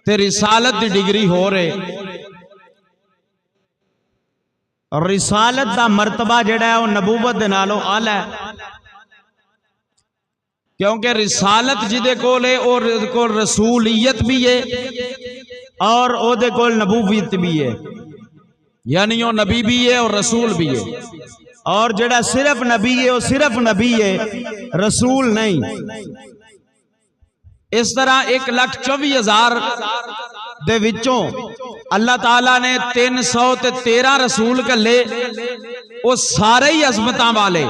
تے رسالت دی ڈگری ہو رہے. رسالت دا مرتبہ جڑا ہے وہ نبوت دے نالوں اعلی ہے، کیونکہ رسالت جدے کول ہے اور کول رسولیت بھی ہے اور او دے کول نبوت بھی ہے، یعنی وہ نبی بھی ہے اور رسول بھی ہے. اور جڑا صرف نبی ہے وہ صرف نبی ہے، رسول نہیں. اس طرح 1,24,000 دے وچوں اللہ تعالیٰ نے 313 رسول کلے، وہ سارے ہی عظمتاں والے،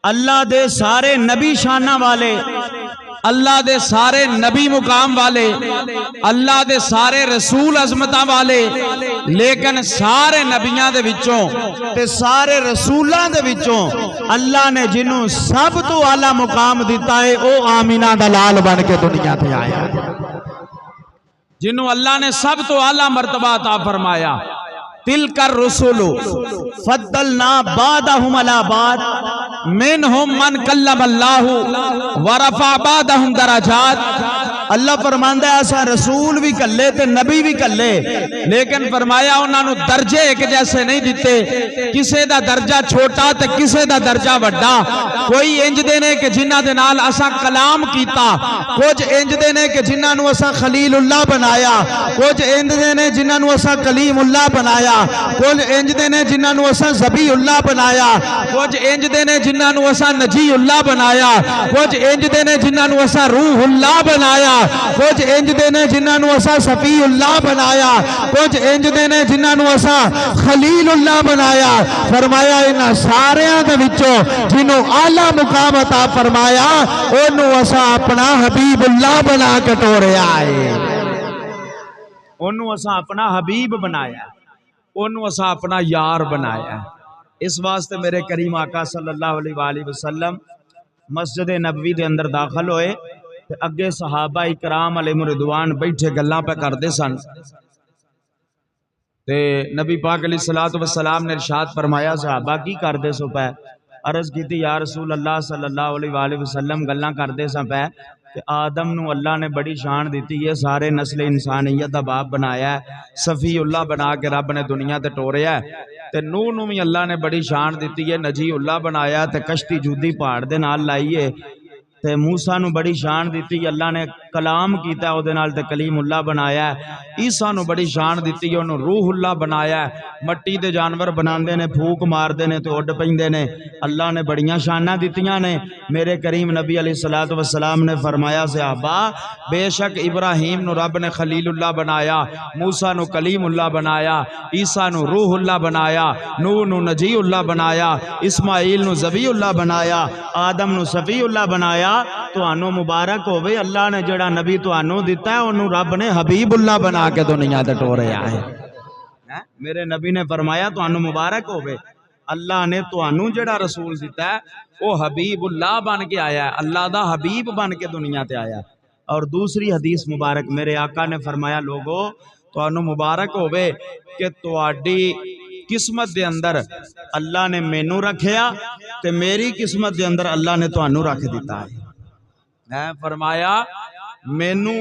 اللہ دے سارے نبی شانہ والے، اللہ دے سارے نبی مقام والے، اللہ دے سارے رسول عظمتاں والے. لیکن سارے نبیاں دے وچوں تے سارے رسولاں دے وچوں اللہ نے جنہوں سب تو اعلیٰ مقام دیتا ہے او آمینہ دا لال بن کے دنیا تے آیا، جنہوں اللہ نے سب تو اعلیٰ مرتبہ عطا فرمایا. تلک الرسل فضلنا بعضهم علی بعض منہم من کلم اللہ ورفع بعضهم درجات. اللہ فرماندا ہے ایسا رسول بھی کلے تے نبی بھی کلے، لیکن فرمایا انہاں نو درجے ایک جیسے نہیں دیتے، کسے دا درجہ چھوٹا تے کسے دا درجہ وڈا. کوئی انج دے نے کہ جنہاں دے نال اساں کلام کیتا، کچھ انج دے نے کہ جنہاں نو اساں خلیل اللہ بنایا، کچھ انج دے نے جنہاں نو اساں کلیم اللہ بنایا، کچھ انج دے نے جنہاں نو اساں ذبیح اللہ بنایا، کچھ انج دے نے جنہاں نو اساں نجی اللہ بنایا، کچھ انج دے نے جنہاں نو اساں روح اللہ بنایا، کچھ انج دے نے جنہاں نو اساں صفی اللہ بنایا، کچھ انج دے نے جنہاں نو اساں خلیل اللہ بنایا. فرمایا انہاں ساریاں دے وچوں جنہوں اعلیٰ مقام عطا فرمایا انہوں اساں اپنا حبیب اللہ بنا کے ٹوریا ہے، انہوں اساں اپنا حبیب بنایا، انہوں اساں اپنا یار بنایا. اس واسطے میرے کریم آقا صلی اللہ علیہ وآلہ وسلم مسجد نبوی دے اندر داخل ہوئے تے اگے صحابہ اکرام علیہ رضوان بیٹھے گلاں پہ کردے سن تے نبی پاک علیہ السلام نے ارشاد فرمایا صحابہ کی کردے سو پہ؟ عرض کیتی یا رسول اللہ صلی اللہ علیہ وآلہ وسلم گلاں کردے سا پہ کہ آدم نو اللہ نے بڑی شان دیتی ہے، سارے نسل انسانیت دا باپ بنایا ہے، صفی اللہ بنا کے رب نے دنیا تے ٹوریا ہے. تے نوح نو بھی اللہ نے بڑی شان دیتی ہے، نجی اللہ بنایا تے کشتی جودی پہاڑ دے نال لائیے. تے موسیٰ نو بڑی شان دیتی ہے، اللہ نے کلام کیتا ہے او دے نال تے کلیم اللہ بنایا ہے. عیسیٰ نو بڑی شان دیتی ہے، انہوں روح اللہ بنایا ہے. مٹی دے جانور بناندے نے، پھوک مار دے نے تے اڈ پیندے نے. اللہ نے بڑیاں شاناں دیتیاں نے. میرے کریم نبی علیہ السلام نے فرمایا صحابہ بے شک ابراہیم نو رب نے خلیل اللہ بنایا، موسیٰ نو کلیم اللہ بنایا، عیسیٰ نو روح اللہ بنایا، نوح نو نجی اللہ بنایا، اسماعیل نو ذبیح اللہ بنایا، آدم نو صفی اللہ بنایا. تو انو مبارک ہوئے اللہ نے جڑا نبی تو انو دیتا ہے انو رب نے حبیب اللہ بنا کے دنیا تے ٹوریا ہے. میرے نبی نے فرمایا تو انو مبارک ہوئے اللہ نے تو انو جڑا رسول دیتا ہے وہ حبیب اللہ بن کے آیا ہے، اللہ دا حبیب بن کے دنیا تے آیا. اور دوسری حدیث مبارک میرے آقا نے فرمایا لوگو تو انو مبارک ہوئے کہ تواڈی قسمت دے اندر اللہ نے مینوں رکھیا تے میری قسمت دے اندر اللہ نے تو انو رکھ دیتا ہے. فرمایا مینوں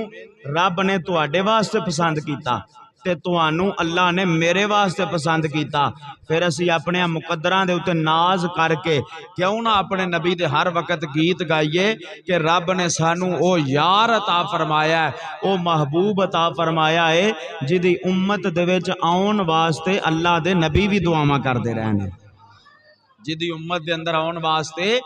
رب نے تواڈے واسطے پسند کیتا تے توانوں اللہ نے میرے واسطے پسند کیتا. پھر اسی اپنے مقدراں دے اوتے ناز کر کے کیوں نہ اپنے نبی دے ہر وقت گیت گائیے کہ رب نے سانو او یار عطا فرمایا ہے، او محبوب عطا فرمایا ہے جدی امت دے وچ آن واسطے اللہ دے نبی بھی دعاواں کردے رہنے، جدی امت دے اندر آن واسطے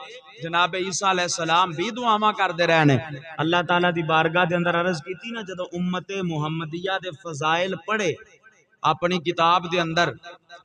جناب عیسیٰ علیہ السلام بھی دعاواں کردے رہنے. اللہ تعالیٰ دی بارگاہ دے اندر عرض کیتی نا جدو امت محمدیہ دے فضائل پڑھے اپنی کتاب دے اندر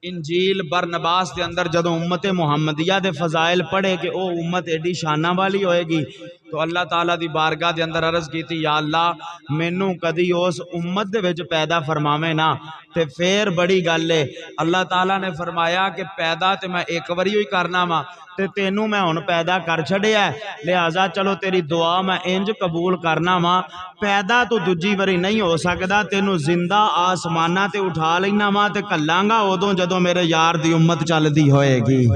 انجیل برنباس دے اندر جدو امت محمدیہ دے فضائل پڑھے کہ او امت ایڈی شانہ والی ہوئے گی تو اللہ تعالیٰ دی بارگاہ دے اندر عرض کیتی یا اللہ مینوں کدی اس امت دے وچ پیدا فرماویں نا تے پھر بڑی گل ہے. اللہ تعالیٰ نے فرمایا کہ پیدا تے میں ایک واری ہوئی کرنا وا تے تینوں میں ہن پیدا کر چھڑیا ہے، لہذا چلو تیری دعا میں انج قبول کرنا وا، پیدا تو دوجی واری نہیں ہو سکدا، تینوں زندہ آسماناں تے اٹھا لینا وا تے کلاں گا ادوں جدوں میرے یار دی امت چلدی ہوئے گی،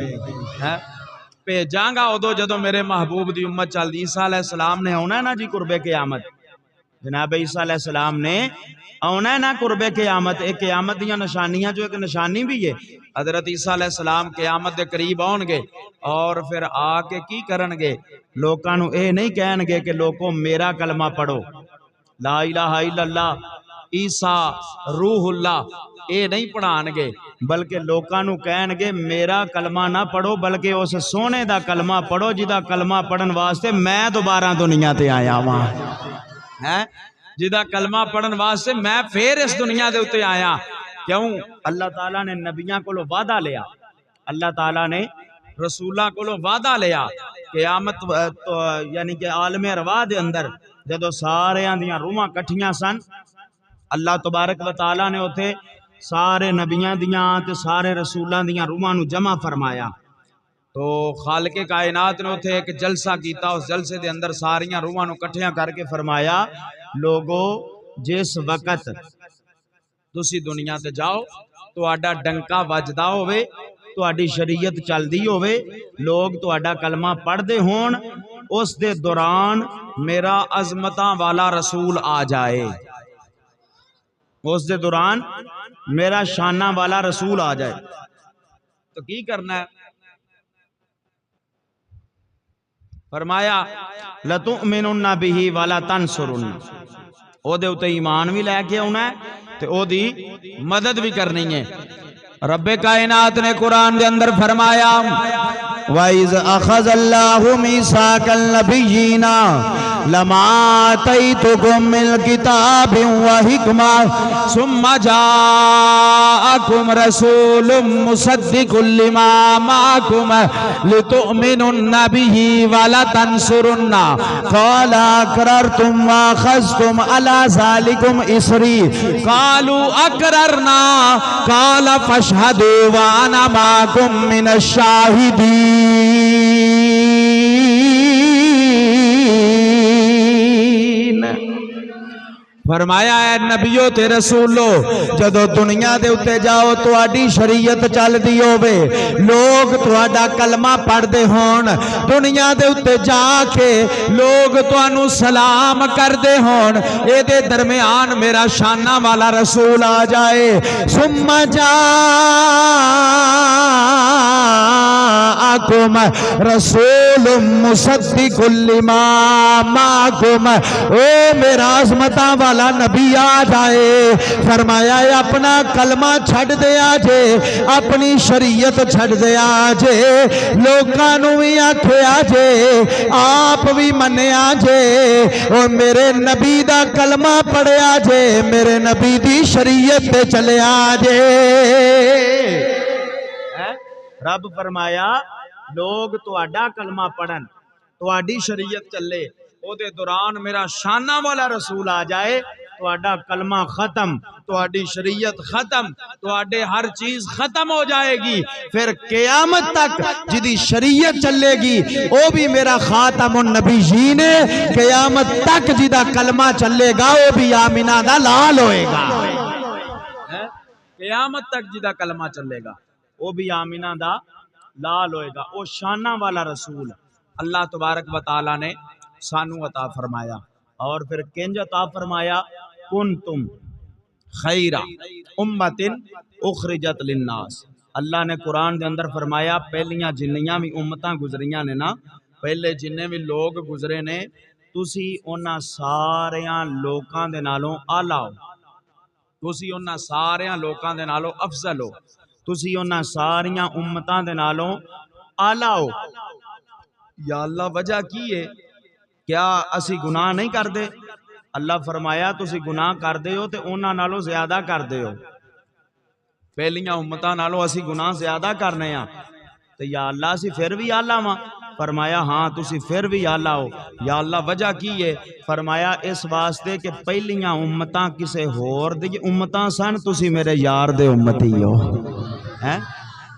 بھیجاں گا ادوں جدوں میرے محبوب دی امت چلدی. عیسیٰ علیہ السلام نے ہونا ہے نا جی قرب قیامت، جناب عیسیٰ علیہ السلام نے آنا ہے نا قرب قیامت. ایک قیامت دیا نشانیاں جو ایک نشانی بھی ہے. حضرت عیسیٰ علیہ السلام قیامت دے قریب آن گے اور پھر آ کے کی کرن گے؟ لوکاں نو اے نہیں کہن گے کہ لوگوں میرا کلمہ پڑھو لا الہ الا اللہ عیسیٰ روح اللہ، اے نہیں پڑھان گے، بلکہ لوکاں نو کہن گے میرا کلمہ نہ پڑھو بلکہ اس سونے دا کلمہ پڑھو جدا کلمہ پڑھن واسطے میں دوبارہ دنیا تے آیا ہاں. جدا کلمہ پڑھن واسطے میں پھر اس دنیا دے اتے آیا. کیوں؟ اللہ تعالیٰ نے نبیاں کو وعدہ لیا، اللہ تعالیٰ نے رسولاں کو وعدہ لیا. قیامت یعنی کہ عالم ارواح دے اندر جدو سارے دیاں روحاں کٹھیاں سن، اللہ تبارک و تعالیٰ نے اتھے سارے نبیاں دیاں تے سارے رسولاں دیاں روحاں نو جمع فرمایا. تو خالق کائنات نے اتھے ایک جلسہ کیتا. اس جلسے دے اندر ساریاں روحاں نو کٹھیاں کر کے فرمایا لوگو جس وقت تسی دنیا تے جاؤ تو آڈا ڈنکا وجدا ہوئے، تو آڈی شریعت چل دی ہوئے، لوگ تو آڈا کلمہ پڑھ دے ہون، اس دے دوران میرا عظمتاں والا رسول آ جائے، اس دے دوران میرا شانہ والا رسول آ جائے. تو کی کرنا ہے؟ فرمایا لَتُؤْمِنُنَّ بِهِ وَلَا تَنْصُرُنَّ، او دے اتے ایمان بھی لے کے ہونا ہے تے او دی مدد بھی کرنی ہے. رب کائنات نے قرآن دے اندر فرمایا وَإِذْ أَخَذَ اللَّهُ مِيثَاقَ النَّبِيِّينَ لَمَا آتَيْتُكُم مِّنَ الْكِتَابِ وَحِكْمَةٍ ثُمَّ جَاءَكُمْ رَسُولٌ مُصَدِّقٌ لِّمَا مَعَكُمْ لِتُؤْمِنُنَّ بِهِ وَلَتَنْصُرُنَّ قَالَ أَقْرَرْتُمْ وَأَخَذْتُمْ عَلَىٰ ذَلِكُمْ إِصْرِي قَالُوا أَقْرَرْنَا قَالَ فَاشْهَدُوا وَأَنَا مَعَكُم مِّنَ الشَّاهِدِينَ. فرمایا اے نبیو تے رسولو جدو دنیا دے اتے جاؤ تو آڈی شریعت چل دی ہوئے، لوگ تو آڈا کلمہ پڑھ دے ہون، دنیا دے اتے جا کے لوگ تو انو سلام کر دے ہون، اے دے درمیان میرا شانہ والا رسول آ جائے. ثم جاءکم رسول مصدق لما معکم، اے میرا عظمتہ والا نبی آ جائے. فرمایا ہے اپنا کلمہ چھڑ دیا جے، اپنی شریعت چھڑ دیا جے، لوکانو بھی آکھیا جے، آپ بھی منیا جے، اور میرے نبی دا کلمہ پڑھیا جے، میرے نبی دی شریعت تے چلیا جے. رب فرمایا لوگ تو آڈا کلمہ پڑھن، تو آڈی شریعت چلے، او دے دوران میرا شانہ والا رسول آ جائے، تو آڈا کلمہ ختم، تو آڈی شریعت ختم، تو آڈے ہر چیز ختم ہو جائے گی. پھر قیامت تک جدی شریعت چلے گی او بھی میرا خاتم النبیین ہے. قیامت تک جدا کلمہ چلے گا او بھی آمینہ دا لال ہوئے گا. قیامت تک جدا کلمہ چلے گا او بھی آمینہ دا لال ہوئے گا. او شانہ والا رسول اللہ تبارک و تعالی نے سانو عطا فرمایا. اور پھر کنج عطا فرمایا کنتم خیر امت اخرجت للناس. اللہ نے قرآن دے اندر فرمایا پہلیاں جنیاں بھی امتاں گزریاں نے نا، پہلے جننے بھی لوگ گزرے نے، تسی انہاں ساریاں لوکاں دے نالوں آلہ ہو، تسی انہاں ساریاں لوکاں دے نالوں افضل ہو، تسی انہاں ساریاں امتاں دے نالوں آلہ ہو. یا اللہ وجہ کی ہے؟ کیا اسی گناہ نہیں کر دے؟ اللہ فرمایا تسی گناہ کر دے ہو تے انہاں نالوں زیادہ کر دے ہو، پہلیاں امتاں نالوں اسی گناہ زیادہ کرنے ہیں، تو یا اللہ اسی پھر بھی آلہ ماں؟ فرمایا ہاں تسی پھر بھی آلہ ہو. یا اللہ وجہ کی ہے؟ فرمایا اس واسطے کہ پہلیاں امتاں کسے ہور دی امتاں سن، تسی میرے یار دے امتی ہو.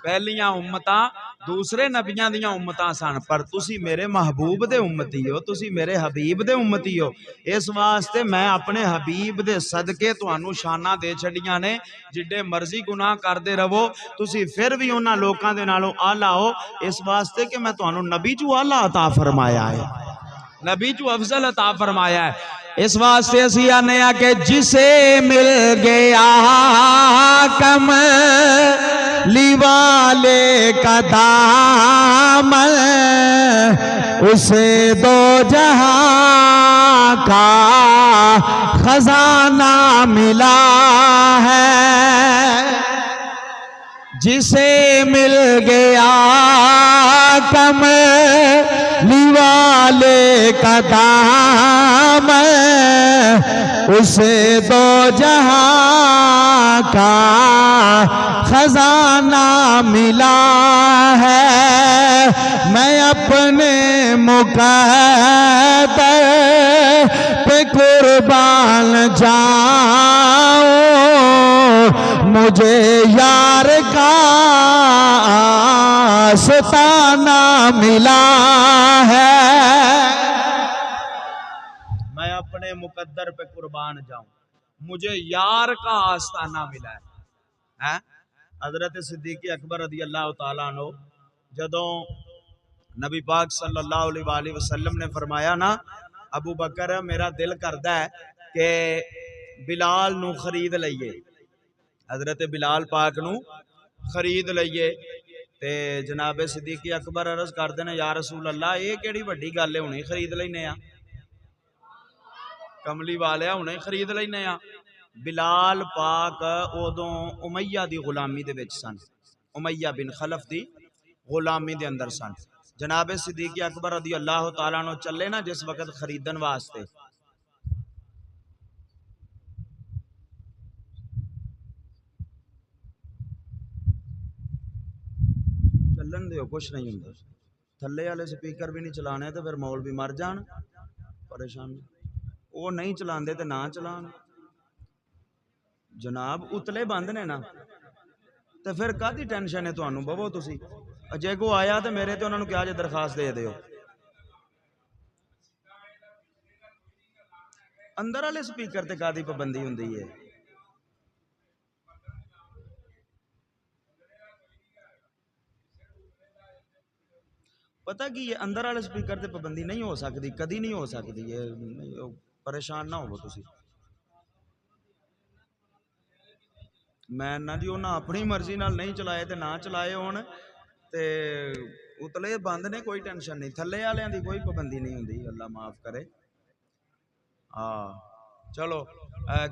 پہلیاں امتاں دوسرے نبیاں دیاں امتاں سن، پر تسی میرے محبوب دے امتی ہو، تسی میرے حبیب دے امتی ہو. اس واسطے میں اپنے حبیب دے صدقے تانوں شانہ دے چھڑیاں نے. جڈے مرضی گناہ کر دے رہو تسی پھر بھی انہاں لوکاں دے نالوں آلہ ہو، اس واسطے کہ میں تانوں نبی جو آلہ عطا فرمایا ہے، نبی جو افضل عطا فرمایا ہے. اس واسطے اسی آنے کہ جسے مل گیا کملی والے کا دامن اسے دو جہاں کا خزانہ ملا ہے جسے مل گیا کملی والے کا دامن اسے دو جہاں کا خزانہ ملا ہے میں اپنے مقدر پہ قربان جاؤں مجھے یار کا آستانہ ملا ہے میں اپنے مقدر پہ قربان جاؤں مجھے یار کا آستانہ ملا ہے حضرت صدیق اکبر رضی اللہ تعالیٰ عنہ جدوں نبی پاک صلی اللہ علیہ وآلہ وسلم نے فرمایا نا ابو بکر میرا دل کردا ہے کہ بلال نو خرید لئیے حضرت بلال پاک نو خرید لئیے تے جناب صدیق اکبر عرض کردے نے یا رسول اللہ یہ کیڑی بڑی گل ہے ہنے خرید لینے آ کملی والے ہنے خرید لینے آ بلال پاک ادوں امیہ دی غلامی دے وچ سن امیہ بن خلف دی غلامی دے اندر سن جناب صدیق اکبر رضی اللہ تعالیٰ عنہ چلے نا جس وقت خریدن واسطے چلن دیو کچھ نہیں ہوں تھلے والے سپیکر بھی نہیں چلانے تو پھر مول بھی مر جان پریشان وہ نہیں چلان دے تو نہ چلان جناب اتلے بند نے نا تو پھر کدی ٹینشن ہے تمہیں بہو تسی جے کو آیا تو میرے تو انہوں نے کیا جے درخواست دے دیو اندر والے سپیکر تے کدی پابندی ہوندی ہے پتہ کی یہ اندر والے سپیکر تے پابندی نہیں ہو سکتی کدی نہیں ہو سکتی ہے پریشان نہ ہو تسی میں نہ جی انہاں اپنی مرضی نال نہیں چلائے تے نہ چلائے ہون تے اتلے بند نے کوئی ٹینشن نہیں تھلے والیاں دی کوئی پابندی نہیں ہوندی اللہ معاف کرے ہاں چلو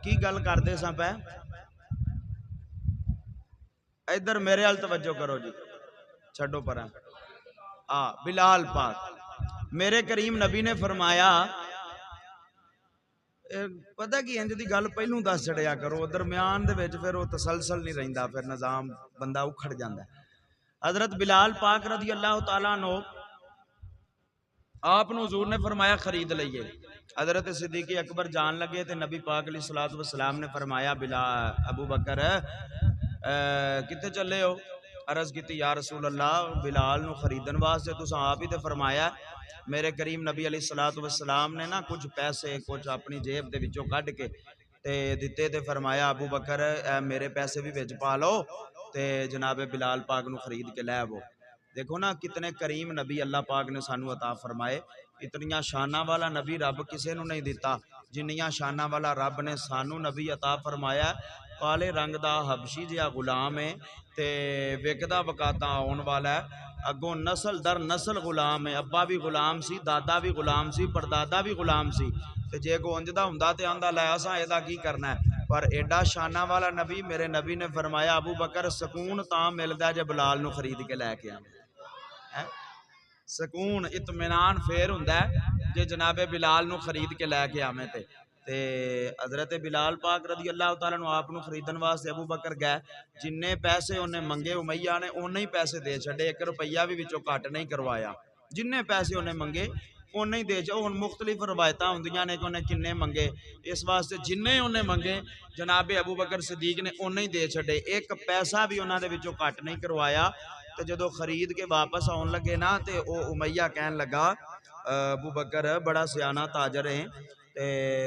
کی گل کردے ساں پے ادھر میرے ال توجہ کرو جی چھڈو پراں بلال پاک میرے کریم نبی نے فرمایا پتہ کی انج دی گل پہلوں دس چڑیا کرو درمیان دے وچ پھر وہ تسلسل نہیں رہندا پھر نظام بندہ اکھڑ جاندا ہے حضرت بلال پاک رضی اللہ تعالیٰ عنہ آپ نو حضور نے فرمایا خرید لئیے حضرت صدیق اکبر جان لگے تے نبی پاک علیہ الصلوۃ والسلام نے فرمایا بلال ابو بکر کتے چلے ہو عرض کیتی یا رسول اللہ بلال نو خریدن واسطے تساں آپ ہی تے فرمایا میرے کریم نبی علیہ الصلوۃ والسلام نے نا کچھ پیسے کچھ اپنی جیب دے وچوں کڈ کے تے دتے تے فرمایا ابو بکر میرے پیسے بھی وچ پا لو تے جناب بلال پاک نو خرید کے لے آو دیکھو نا کتنے کریم نبی اللہ پاک نے سانو عطا فرمائے اتنیاں شانہ والا نبی رب کسے نو نہیں دیتا جنیاں شانہ والا رب نے سانو نبی عطا فرمایا کالے رنگ دا حبشی جہا غلام ہے تے وکدا وکاتا آن والا ہے اگوں نسل در نسل غلام ہے ابا بھی غلام سی دادا بھی غلام سی پردادا بھی غلام سی تے جے کو انجدا ہوندا تے آندا لے اساں ایدا کی کرنا ہے پر ایڈا شانہ والا نبی میرے نبی نے فرمایا ابو بکر سکون تاں ملدا جے بلال نو خرید کے لے کے آویں سکون اطمینان پھر ہوندا ہے جے جناب بلال نو خرید کے لے کے آویں تے حضرت بلال پاک رضی اللہ تعالیٰ عنہ آپ نو خریدن واسطے ابو بکر گئے جننے پیسے انہیں منگے امیہ نے انہیں ہی پیسے دے چھڑے 1 روپیہ بھی وچوں کٹ نہیں کروایا جننے پیسے انہیں منگے انہیں ہی دے چھڑے ان مختلف روایتاں ہوندیاں نے کہ انہیں کنے منگے اس واسطے جننے انہیں منگے جناب ابو بکر صدیق نے انہیں ہی دے چھڑے 1 پیسہ بھی انہاں دے وچوں کٹ نہیں کروایا تو جدو خرید کے واپس آن لگے نا تے او امیہ کہن لگا ابو بکر بڑا سیانہ تاجر ہے تے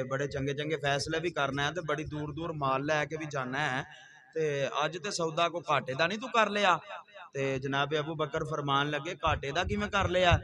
بڑے چنگے چنگے فیصلے بھی کرنا ہے تے بڑی دور دور مال لے کے بھی جانا ہے تے اج تے سودا کو گھاٹے دا نہیں تو کر لیا تے جناب ابو بکر فرمان لگے گھاٹے دا کیویں کر لیا؟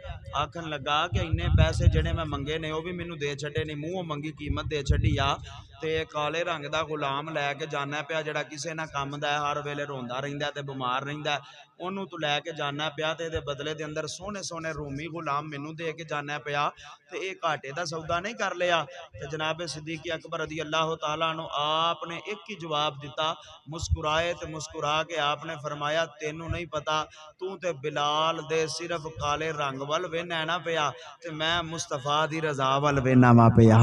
آکھن لگا کہ انہیں پیسے جڑے میں منگے نے وہ بھی مینوں دے چھڈے نہیں، منہوں منگی قیمت دے چھڈی آ تے کالے رنگ دا غلام لے کے جانا پیا جڑا کسے نہ کم دا ہے، ہر ویلے روندا رہندا تے بیمار رہندا ہے، اونوں تو لے کے جانا پیا تے دے بدلے دے اندر سونے سونے رومی غلام مینوں دے کے جانا پیا تے اے گھاٹے دا سودا نہیں کر لیا؟ تے جناب صدیق اکبر رضی اللہ تعالیٰ عنہ آپ نے ایک ہی جواب دیتا، مسکرائے تے مسکرا کے آپ نے فرمایا تینوں نہیں پتا تو تے بلال دے صرف کالے رنگ ول وینا نہ پیا تے میں مصطفیٰ دی رضا ول وینا وا پیا،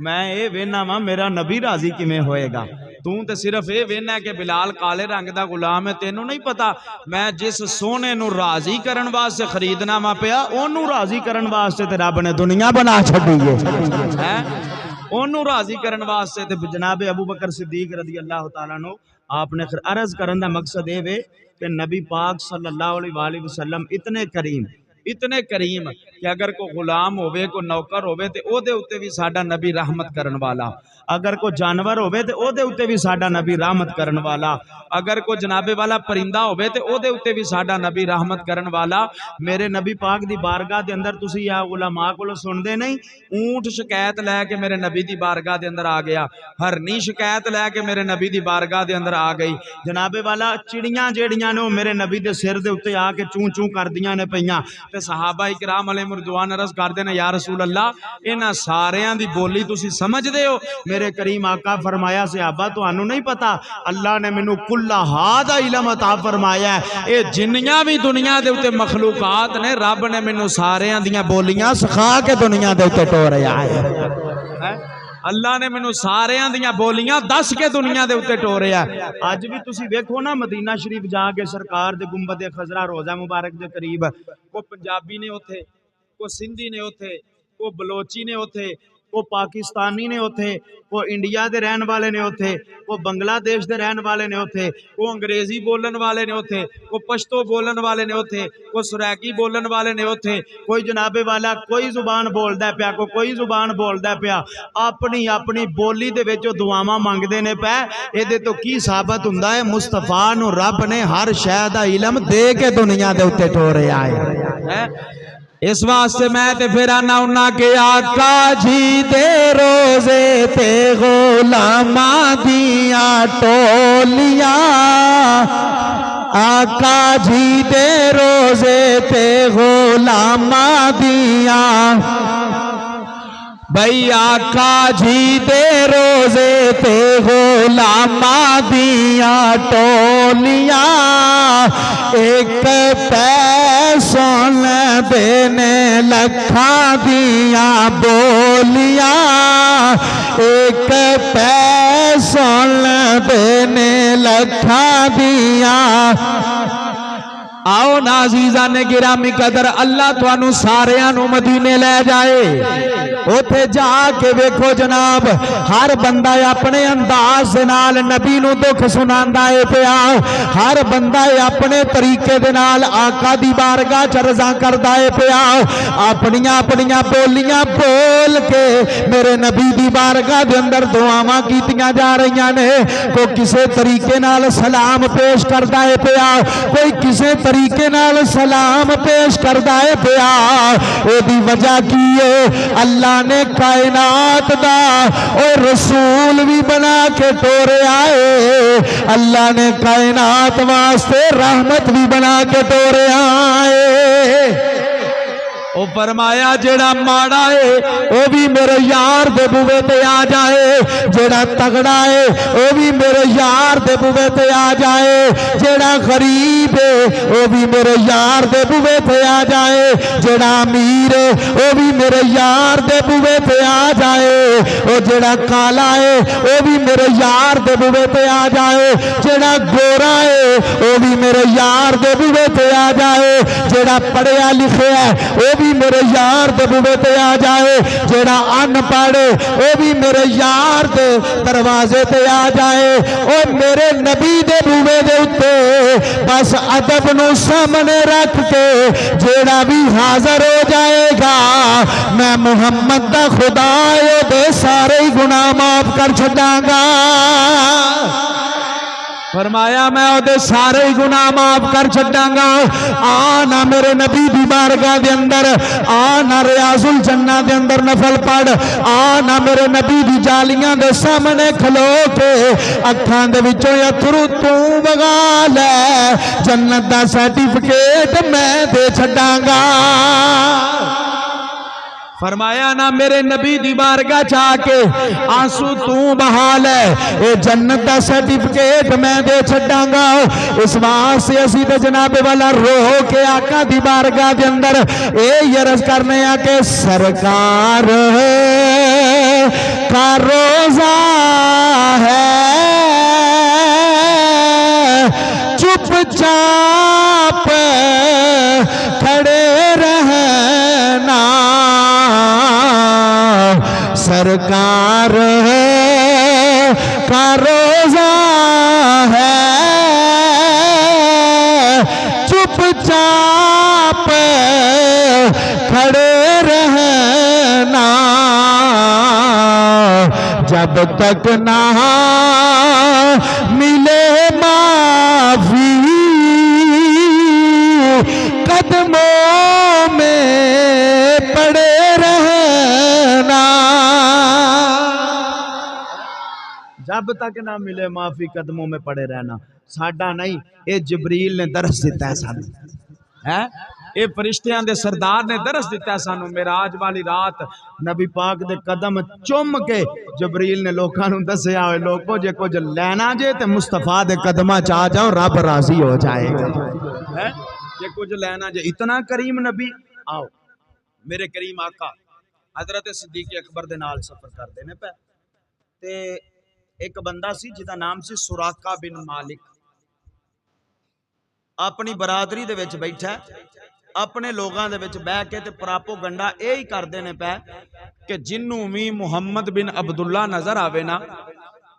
میں اے وینا وا میرا نبی راضی کیویں ہوئے گا؟ تو تے صرف اے وینا کہ بلال کالے رنگ دا غلام ہے، تینوں نہیں پتا میں جس سونے نو راضی کرن واسطے خریدنا وا پیا اونوں راضی کرن واسطے تے رب نے دنیا بنا چھڈی ہے، اونوں راضی کرن واسطے تے جناب ابو بکر صدیق رضی اللہ تعالیٰ عنہ آپ نے عرض کرن دا مقصد اے وے کہ نبی پاک صلی اللہ علیہ وآلہ وسلم اتنے کریم کہ اگر کوئی غلام ہوئے کوئی نوکر ہوئے تے او دے اتے بھی ساڈا نبی رحمت کرن والا، اگر کوئی جانور ہوئے تے او دے اتے بھی ساڈا نبی رحمت کرن والا، اگر کوئی جناب والا پرندہ ہوئے تے او دے اتے بھی ساڈا نبی رحمت کرن والا۔ میرے نبی پاک دی بارگاہ دے اندر تسی یا علماء کو سن دے نہیں، اونٹ شکایت لے کے میرے نبی دی بارگاہ دے اندر آ گیا، ہرنی شکایت لے کے میرے نبی دی بارگاہ دے اندر آ گئی، جناب والا چڑیاں جیڑیاں نے میرے نبی دے سر دے اتے آ کے چون چون کر دیاں نے پیاں تے صحابہ اکرام علیہ مردوان عرض کر دینا یا رسول اللہ انہاں ساریاں دی بولی تسی سمجھ دے ہو؟ میرے کریم آقا فرمایا صحابہ تو انہوں نہیں پتا اللہ نے منو کل ہذا علم عطا فرمایا ہے، اے جنیاں بھی دنیا دے اتے مخلوقات نے رب نے منو ساریاں دیاں بولیاں سکھا کے دنیا دے اتے ٹوریا ہے، اللہ نے منو ساریاں دیاں بولیاں دس کے دنیا دے اتے ٹوریا ہے۔ آج بھی تسی دیکھو نا مدینہ شریف جا کے سرکار دے گنبد خضرا روزہ مبارک دے قریب کو پنجابی نے ہوتے، کو سندھی نے ہوتے، کو بلوچی نے ہوتے، کو پاکستانی نے ہوتے، کو انڈیا دے رہن والے نے ہوتے، کو بنگلہ دیش دے رہن والے نے ہوتے، کو انگریزی بولن والے نے ہوتے، کو پشتو بولن والے نے ہوتے، کو سریکی بولن والے نے ہوتے، کوئی جناب والا کوئی زبان بول دا پیا، کوئی زبان بول دا پیا، اپنی اپنی بولی دے وچ دعاواں مانگ دے نے پے، اے دے تو کی ثابت ہوندا ہے مصطفیٰ نو رب نے ہر شے دا علم دے کے دنیا دے اوتے ٹوریا ہے۔ اس واسطے میں تے پھر آنا ہونا کہ آقا جی دے روزے تے غلاماں دیاں ٹولیاں، آقا جی دے روزے تے غلاماں دیاں، بھئی آقا جی دے روزے تے غلاماں دیاں ٹولیاں، ایک پیسوں دینے لکھاں دیاں بولیاں، ایک پیسوں دینے لکھاں دیاں۔ آؤ نازیزان گرامی قدر اللہ توانو ساریاں نو مدینے لے جائے، اوتھے جا کے ویکھو جناب ہر بندہ اپنے انداز نال نبی نو دکھ سناندا ہے پیا، ہر بندہ اپنے طریقے دے نال آقا دی بارگاہ چ رضا کردا ہے پیا، اپنیاں اپنیاں بولیاں بول کے میرے نبی دی بارگاہ دے اندر دعاواں کیتیاں جا رہیاں نے، کوئی کسے طریقے نال سلام پیش کردا ہے پیا، کوئی کسے طریقے نال سلام پیش کردا ہے پیا، اے دی وجہ کی ہے اللہ نے کائنات دا اور رسول بھی بنا کے ٹورے آئے، اللہ نے کائنات واسطے رحمت بھی بنا کے ٹورے آئے۔ او فرمایا جیڑا ماڑا ہے او بھی میرے یار دے بوے تے آ جائے، جیڑا تگڑا ہے او بھی میرے یار دے بوے تے آ جائے، جیڑا غریب ہے او بھی میرے یار دے بوے تے آ جائے، جیڑا امیر ہے او بھی میرے یار دے بوے تے آ جائے، او جیڑا کالا ہے او بھی میرے یار دے بوے تے آ جائے، جیڑا گورا ہے او بھی میرے یار دے بوے تے آ جائے، جیڑا پڑھیا لکھیا ہے او بھی میرے یار دے بوے تے آ جائے، جیڑا ان پڑھے او بھی میرے یار دے دروازے تے آ جائے، او میرے نبی دے بوے دے اتے بس ادب نو سامنے رکھ کے جیڑا بھی حاضر ہو جائے گا میں محمد دا خدا دے سارے گناہ معاف کر چھڈاں گا۔ فرمایا میں او سارے گناہ معاف کر چھڈاں گا. آنا میرے نبی دی بارگاہ دے اندر, آنا ریاض الجنہ دے اندر نفل پڑھ, آنا میرے نبی دی جالیاں دے سامنے کھلو کے اکھاں دے وچوں اتھرو تو وگا لے, جنت دا سرٹیفکیٹ میں دے چھڈاں گا. فرمایا نا میرے نبی دی بارگاہ چاہ کے آنسو تو بہا لے, اے جنت دا سرٹیفکیٹ میں دے چھڈاں گا. اس واسطے اسی تے جناب والا رو کے آقا دی بارگاہ دے اندر اے عرض کرنے آ کہ سرکار کا روزہ ہے چپ چاپ کھڑے رہنا, سرکار کا روزہ ہے چپ چاپ کھڑے رہنا, جب تک نہ ملے معافی قدموں میں پڑے رہنا. جب تک نہ ملے معافی قدموں میں پڑے رہنا. ساڈا نہیں, اے جبریل نے درس دیتا ہے سانو, اے فرشتیاں دے سردار نے درس دیتا ہے سانو. معراج والی رات نبی پاک دے قدم چم کے جبریل نے لوکاں نوں دسیا ہوئے لوکو جے کچھ لینا جے تے مصطفیٰ دے قدماں چاہ جاؤ, رب راضی ہو جائے گا. جے کچھ لینا جے, اتنا کریم نبی. آؤ میرے کریم آقا حضرت صدیق اکبر دے نال سفر کردے نے پے, تے ایک بندہ سی جدا نام سی سراقہ بن مالک. اپنی برادری دے وچ بیٹھا ہے, اپنے لوگاں دے وچ بیٹھ کے تے پراپو گنڈا اے ہی کردے نے پے کہ جنوں وی محمد بن عبداللہ نظر آوے نا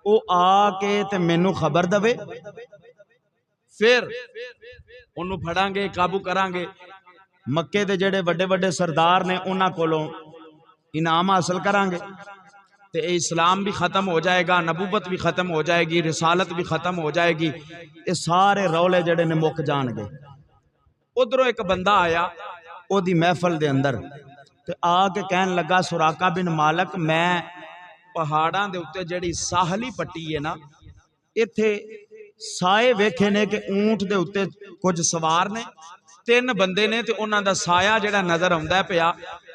او آ کے تے مینوں خبر دے, پھر انہوں پھڑاں گے قابو کران گے. مکے دے جڑے وڈے وڈے سردار نے انہاں کولوں انعام حاصل کران گے تے اسلام بھی ختم ہو جائے گا, نبوت بھی ختم ہو جائے گی, رسالت بھی ختم ہو جائے گی. یہ سارے رولے جڑے نے مک جان گے. ادھروں ایک بندہ آیا او دی محفل دے اندر تے آ کے کہن لگا سراقہ بن مالک, میں پہاڑاں دے اوتے جڑی ساحلی پٹی ہے نا ایتھے سائے ویکھے نے کہ اونٹ دے اوتے کچھ سوار نے, 3 بندے نے تے انہاں دا سایہ جڑا نظر آوندا پیا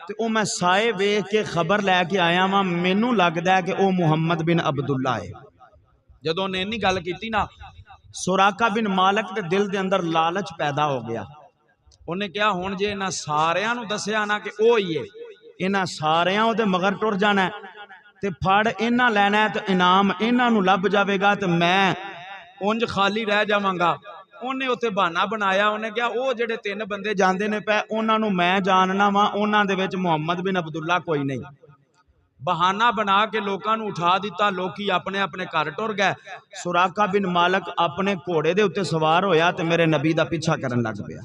تے او میں سائے ویکھ کے خبر لے کے آیا ہاں, مینوں لگدا ہے کہ او محمد بن عبداللہ ہے. جدوں نے انی گل کیتی نا سراقہ بن مالک دے دل دے اندر لالچ پیدا ہو گیا. انہیں کیا ہون جے انہاں ساریاں نوں دسیا نا کہ او ہی ہے, انہاں ساریاں او دے مگر ٹر جانا ہے تے پھڑ انہاں لینا ہے تے انعام انہاں نوں لب جاوے گا تے میں اونج خالی رہ جاواں گا. انہیں اتنے بہانا بنایا, انہیں کہا او جڑے 3 بندے جاندے نے پے انہاں نوں میں جاننا وا, انہاں دے وچ محمد بن عبداللہ کوئی نہیں. بہانہ بنا کے لوکاں نوں اٹھا دیتا, لوکی اپنے اپنے گھر ٹر گئے. سراقہ بن مالک اپنے گھوڑے دے اوتے سوار ہویا تے میرے نبی دا پیچھا کرن لگ پیا.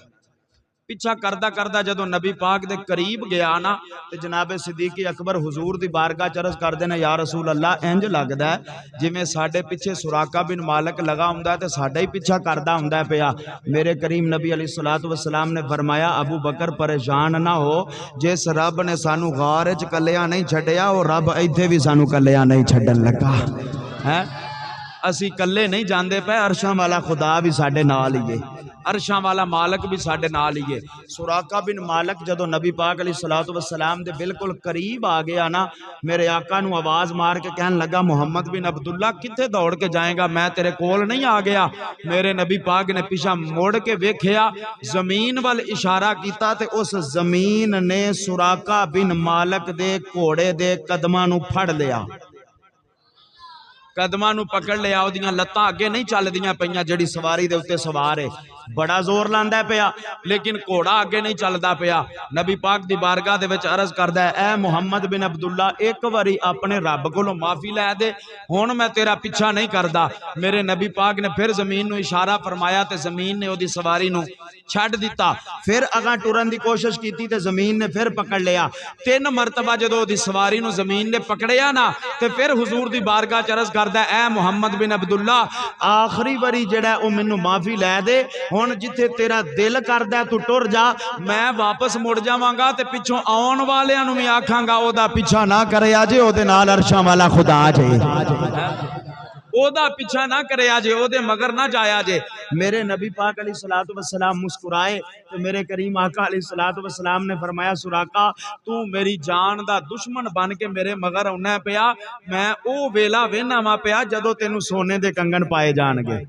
پیچھا کردہ کردہ جدو نبی پاک دے قریب گیا نا تے جناب صدیق اکبر حضور دی بارگاہ چرز کر دینا, یا رسول اللہ انج لگدا ہے جی میں ساڈے پیچھے سراقہ بن مالک لگا ہوندا ہے تے ساڈا ہی پیچھا کردہ ہوندا ہے پیا. میرے کریم نبی علیہ الصلوۃ والسلام نے فرمایا ابو بکر پریشان نہ ہو, جس رب نے سانو غار وچ کلیا نہیں چھڈیا او رب ایتھے بھی سانو کلیا نہیں چھڈن لگا ہے. اسی کلے نہیں جاندے پے, عرشاں والا خدا بھی ساڈے نال ہی ہے, عرشاں والا مالک بھی ساڈے نال ہی ہے. سراقہ بن مالک جدو نبی پاک علیہ الصلوۃ والسلام دے بالکل قریب آ گیا نا, میرے آقا نو آواز مار کے کہن لگا محمد بن عبداللہ کتے دوڑ کے جائیں گا, میں تیرے کول نہیں آ گیا. میرے نبی پاک نے پیچھا موڑ کے ویکھیا, زمین وال اشارہ کیتا تے اس زمین نے سراقہ بن مالک دے گھوڑے دے قدماں نو پھڑ لیا, قدماں نو پکڑ لیا. او دیاں لتاں اگے نہیں چل دیاں پیاں, جڑی سواری دے اوتے سوار ہے بڑا زور لاندا پیا لیکن گھوڑا اگے نہیں چلدا پیا. نبی پاک دی بارگاہ دے وچ عرض کردا ہے اے محمد بن عبداللہ ایک واری اپنے رب کولوں معافی لے دے, ہن میں تیرا پیچھا نہیں کردا. میرے نبی پاک نے پھر زمین نو اشارہ فرمایا تے زمین نے او دی سواری نو چھڈ دیتا. پھر اگاں ٹرن دی کوشش کیتی تے زمین نے پھر پکڑ لیا. 3 مرتبہ جدوں دی سواری نو زمین نے پکڑیا نا تے پھر حضور دی بارگاہ چ عرض کر کردا اے محمد بن عبداللہ آخری واری جڑا ہے او مینوں معافی لے دے ہن جتھے تیرا دل کردا تو ٹر جا میں واپس مڑ جاواں گا تے پچھوں آن والیاں نوں وی آکھاں گا او دا پیچھا نہ کرے اجے او دے نال عرشاں والا خدا جے او دا پیچھا نہ کرے آجے او دے مگر نہ جایا جے میرے نبی پاک علیہ الصلوۃ والسلام مسکرائے تو میرے کریم آقا علیہ الصلوۃ والسلام نے فرمایا سراقہ تو میری جان دا دشمن بن کے میرے مگر ہونا پیا میں او ویلا وینا وا پیا جدو تینوں سونے دے کنگن پائے جان گے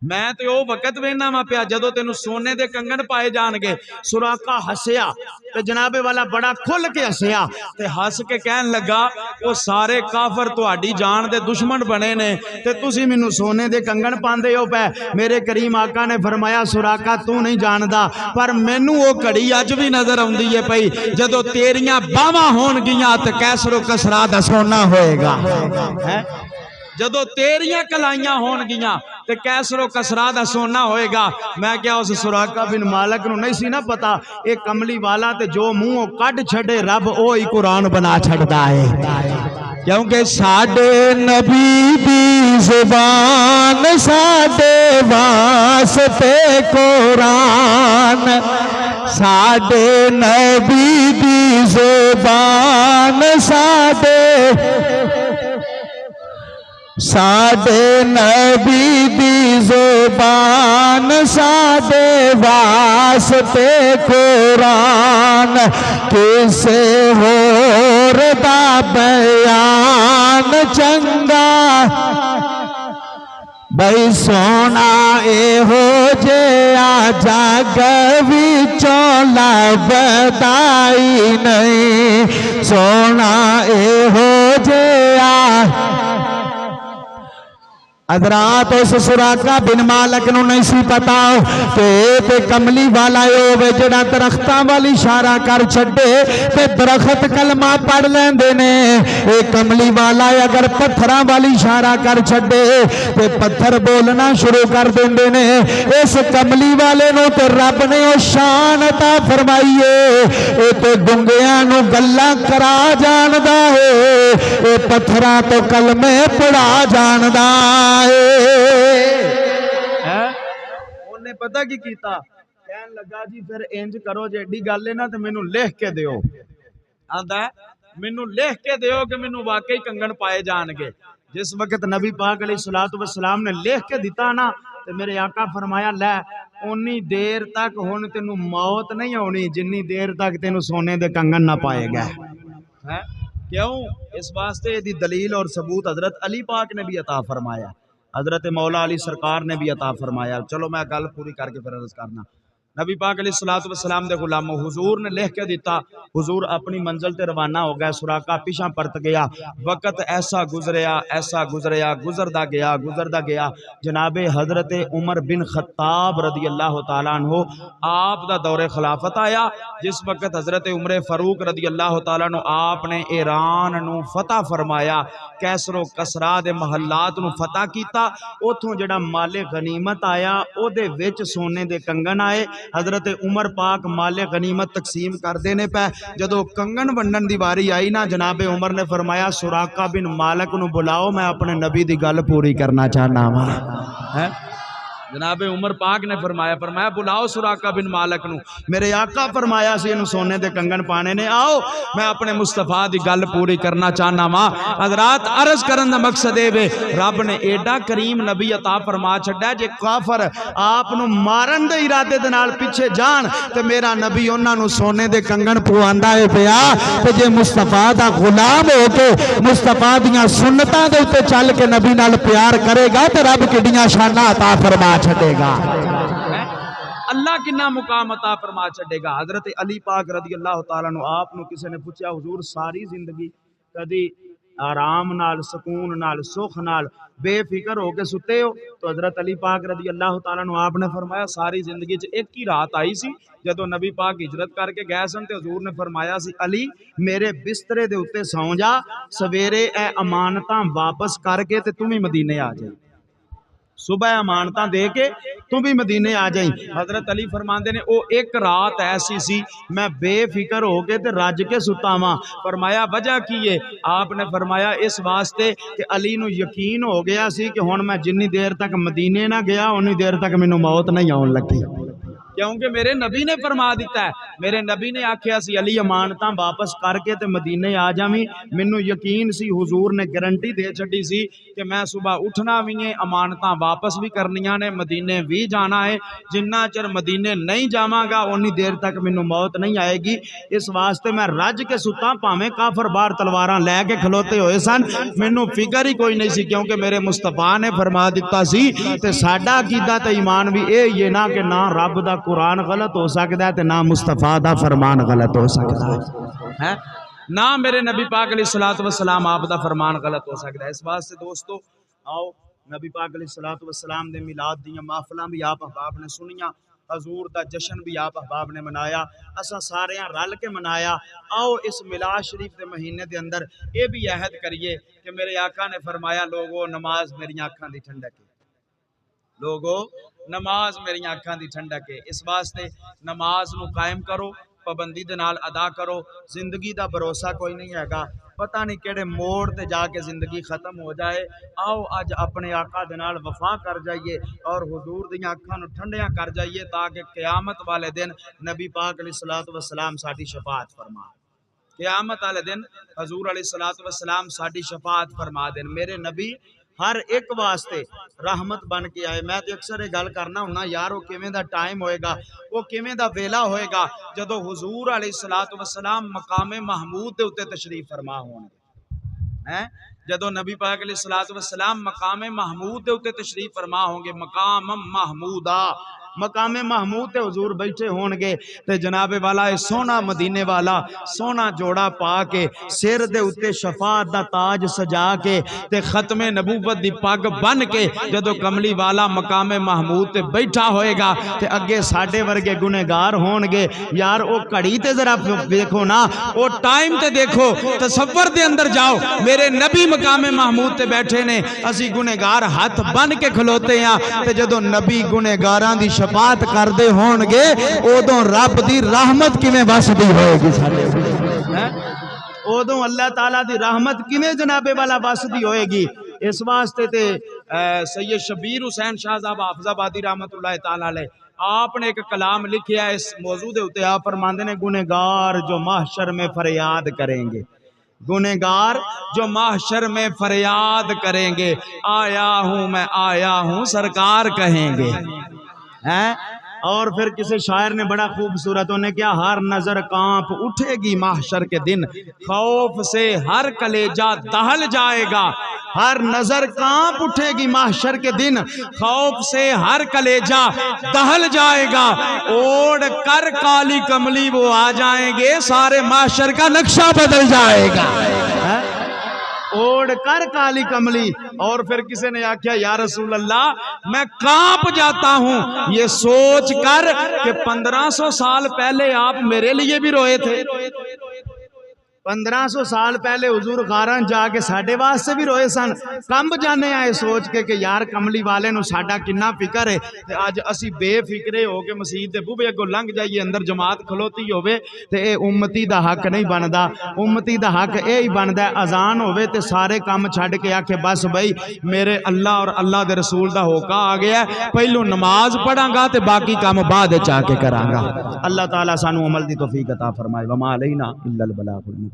میں تے او وقت وینا وا پیا جدو تینوں سونے دے کنگن پائے جان گے سراقہ ہسیا تے جناب والا بڑا کھل کے ہسیا تے ہس کے کہن لگا او سارے کافر تہاڈی جان دے دشمن بنے نے تے تسی مینوں سونے دے کنگن پاندے ہو پے میرے کریم آقا نے فرمایا سراقہ تو نہیں جاندا پر مینوں او گھڑی اج بھی نظر آوندی ہے پئی جدو تیریاں باواں ہون گیاں تے کیسر و کسرا دا سونا ہوئے گا جدو تیریاں کلائیاں ہون گیاں تے کیسر و کسرا دا سونا ہوئے گا میں کیا اس سراقہ بن مالک نو نہیں سی نہ پتا ایک کملی والا تے جو منہوں کڈ چھڑے رب اوہی قرآن بنا چھڑدا ہے کیونکہ ساڈے نبی دی زبان ساڈے واسطے قرآن ساڈے نبی دی زبان ساڈے نبی دی زبان ساڈے واسطے قرآن کسے ہور دا بیان چنگا بھئی سونا اے ہو جیا جگ وچوں لبدائی نہیں سونا اے ہو جیا حضرات اس سراقہ بن مالک نو نہیں سی پتا کہ کملی والا ہوے جڑا درختاں والی اشارہ کر چھڈے تے درخت کلمہ پڑھ لیندے نے اے کملی والا اگر پتھراں والی اشارہ کر چھڈے تے پتھر بولنا شروع کر دیندے نے اس کملی والے نو تے رب نے او شان عطا فرمائی ہے اے تے گنگیاں نو گلاں کرا جاندا ہے اے پتھراں تو کلمے پڑھا جاندا انہیں پتہ کی کیتا کہن لگا جی پھر انج کرو جے ایڈی گل ہے نا تے مینوں لکھ کے دیو آندا ہے مینوں لکھ کے دیو کہ مینوں واقعی کنگن پائے جان گے جس وقت نبی پاک علیہ الصلوۃ والسلام نے لکھ کے دیتا نا تے میرے آقا فرمایا لے اونی دیر تک ہن تینوں موت نہیں ہونی جنی دیر تک تینوں سونے دے کنگن نہ پائے گا کیوں اس واسطے دی دلیل اور ثبوت حضرت علی پاک نے بھی عطا فرمایا حضرت مولا علی سرکار نے بھی عطا فرمایا چلو میں گل پوری کر کے پھر عرض کرنا نبی پاک علیہ الصلوۃ والسلام دے غلاموں حضور نے لکھ کے دیتا حضور اپنی منزل تے روانہ ہو گئے سراقہ پیچھے پرت گیا وقت ایسا گزریا گزردا گیا جناب حضرت عمر بن خطاب رضی اللہ تعالیٰ عنہ آپ دا دور خلافت آیا جس وقت حضرت عمر فاروق رضی اللہ تعالیٰ عنہ آپ نے ایران نو فتح فرمایا کیسر و کسرا دے محلات نو فتح کیتا اوتھوں جڑا مال غنیمت آیا او دے وچ سونے دے کنگن آئے حضرت عمر پاک مال غنیمت تقسیم کر دینے پہ جدو کنگن ونڈن دی باری آئی نا جناب عمر نے فرمایا سراقہ بن مالک نو بلاؤ میں اپنے نبی دی گل پوری کرنا چاہنا ہوں جناب عمر پاک نے فرمایا بلاؤ سراقہ بن مالک نو میرے آقا فرمایا سی انہوں سونے دے کنگن پانے نے آؤ میں اپنے مصطفیٰ دی گل پوری کرنا چاہنا ماں حضرات عرض کرن دا مقصد ہے رب نے ایڈا کریم نبی عطا فرما چھڑا جے کافر آپ نو مارن دے ارادے دے نال پیچھے جان تے میرا نبی انہاں نو سونے دے کنگن پواندا ہے پیا تے جے مصطفیٰ دا غلام ہو کے مصطفیٰ دیاں سنتاں دے اوتے چل کے نبی نال پیار کرے گا تے رب کڈیاں شاناں عطا فرما چھڑے گا اللہ کنا مقام عطا فرما چھڑے گا حضرت علی پاک رضی اللہ تعالیٰ عنہ آپ نو کسی نے پوچھا حضور ساری زندگی کدی آرام نال سکون نال سکھ نال بے فکر ہو کے ستے ہو تو حضرت علی پاک رضی اللہ تعالیٰ عنہ آپ نے فرمایا ساری زندگی ایک ہی رات آئی سی جدو نبی پاک ہجرت کر کے گئے سن تے حضور نے فرمایا سی علی میرے بسترے دے اتے سو جا سویرے اے امانتاں واپس کر کے تے تمہیں مدینے آ جائے صبح امانتاں دے کے تو بھی مدینے آ جائیں. حضرت علی فرماندے نے او ایک رات ایسی سی میں بے فکر ہو کے تے رج کے ستا واں. فرمایا وجہ کی ہے؟ آپ نے فرمایا اس واسطے کہ علی نو یقین ہو گیا سی کہ ہن میں جنی دیر تک مدینے نہ گیا اونی دیر تک مینوں موت نہیں آن لگی، کیونکہ میرے نبی نے فرما دیتا ہے. میرے نبی نے آکھیا سی علی امانتاں واپس کر کے تے مدینے آ جاویں. مینوں یقین سی حضور نے گارنٹی دے چھڈی سی کہ میں صبح اٹھنا بھی ہے، امانتاں واپس بھی کرنیاں نے، مدینے بھی جانا ہے. جنہ چر مدینے نہیں جاواں گا اونی دیر تک مینوں موت نہیں آئے گی. اس واسطے میں رج کے ستا، پاویں کافر باہر تلواراں لے کے کھلوتے ہوئے سن، مینوں فکر ہی کوئی نہیں سی، کیونکہ میرے مصطفیٰ نے فرما دیتا سی. تے ساڈا عقیدہ تے ایمان بھی اے یہ نہ کہ نہ رب دا قرآن غلط ہو سکتا ہے تے نہ مصطفیٰ دا فرمان غلط ہو سکتا ہے، نہ میرے نبی پاک علیہ الصلوۃ والسلام آپ دا فرمان غلط ہو سکتا ہے. اس واسطے دوستو آؤ نبی پاک علیہ الصلوۃ والسلام دے میلاد دیاں محفلاں بھی آپ احباب نے سنیاں، حضور دا جشن بھی آپ احباب نے منایا، اساں سارے رل کے منایا. آؤ اس میلاد شریف دے مہینے دے اندر اے بھی عہد کریے کہ میرے آقا نے فرمایا لوگو نماز میری آنکھاں دی ٹھنڈک ہے، لوگو نماز میری آنکھاں دی ٹھنڈک ہے. اس واسطے نماز نو قائم کرو، پابندی دے نال ادا کرو. زندگی دا بھروسہ کوئی نہیں ہے گا، پتہ نہیں کیڑے موڑ تے جا کے زندگی ختم ہو جائے. آؤ اج اپنے آقا دے نال وفا کر جائیے اور حضور دیاں اکھاں نو ٹھنڈیاں کر جائیے تاکہ قیامت والے دن نبی پاک علیہ الصلوۃ والسلام ساڈی شفاعت فرما. قیامت والے دن حضور علیہ الصلوۃ والسلام ساڈی شفاعت فرما دین. میرے نبی ہر ایک واسطے رحمت بن کے آئے. میں تے اکثر یہ گل کرنا ہونا یار وہ کیویں دا ٹائم ہوئے گا، وہ کیویں دا ویلا ہوئے گا جدو حضور علیہ الصلوۃ والسلام مقام محمود دے اوتے تشریف فرما ہون گے. جدو نبی پاک علیہ الصلوۃ والسلام مقام محمود دے اوتے تشریف فرما ہوں گے، مقام محمودہ مقام محمود تے حضور بیٹھے ہون گے تے جناب والا سونا مدینے والا سونا جوڑا پا کے سر دے اتے شفاعت دا تاج سجا کے تے ختم نبوت دی پگ بن کے جدو کملی والا مقام محمود تے بیٹھا ہوئے گا تے اگے ساڈے ورگے گنہگار ہون گے. یار او کڑی تے ذرا دیکھو نا، او ٹائم تے دیکھو، تصور دے اندر جاؤ. میرے نبی مقام محمود تے بیٹھے نے، اسی گنہگار ہاتھ بن کے کھلوتے ہیں تے جدو نبی گنہگاراں دی شفاعت کر دے ہون گے اودوں رب دی رحمت کیویں وسدی ہوئے گی سارے، اودوں اللہ تعالیٰ دی رحمت کیویں جناب والا وسدی ہوئے گی. اس واسطے تے سید شبیر حسین شاہ صاحب حافظ آبادی رحمت اللہ تعالیٰ علیہ آپ نے ایک کلام لکھیا ہے اس موضوع دے اوتے. آپ فرماندے نے گنہگار جو محشر میں فریاد کریں گے، گنہگار جو محشر میں فریاد کریں گے، آیا ہوں میں آیا ہوں سرکار کہیں گے. اور پھر کسی شاعر نے بڑا خوبصورت انہیں کیا، ہر نظر کانپ اٹھے گی محشر کے دن، خوف سے ہر کلیجہ دہل جائے گا. ہر نظر کانپ اٹھے گی محشر کے دن، خوف سے ہر کلیجہ دہل جائے گا. اوڑ کر کالی کملی وہ آ جائیں گے، سارے محشر کا نقشہ بدل جائے گا. اوڑ کر کالی کملی. اور پھر کسی نے آکھیا یا رسول اللہ میں کانپ جاتا ہوں یہ سوچ کر کہ 1500 سال پہلے آپ میرے لیے بھی روئے تھے. 1500 سال پہلے حضور غاران جا کے ساڈے واسطے بھی روئے سن. کمب جانے آئے سوچ کے کہ یار کملی والے نو ساڈا کنا فکر ہے. تے اج اسی بے فکرے ہو کے مسجد دے بوہے اگوں لنگ جائیے، اندر جماعت کھلوتی ہوے تے اے امتی دا حق نہیں بندا. امتی دا حق اے ہی بندا ہے اذان ہوے تے سارے کام چھڈ کے آکھے بس بھائی میرے اللہ اور اللہ دے رسول دا ہوکا آ گیا ہے، پہلو نماز پڑھاں گا تے باقی کام بعد وچ آ کے کراں گا. اللہ تعالیٰ سانو عمل دی توفیق عطا فرمائے. وما علینا الا البلاغ.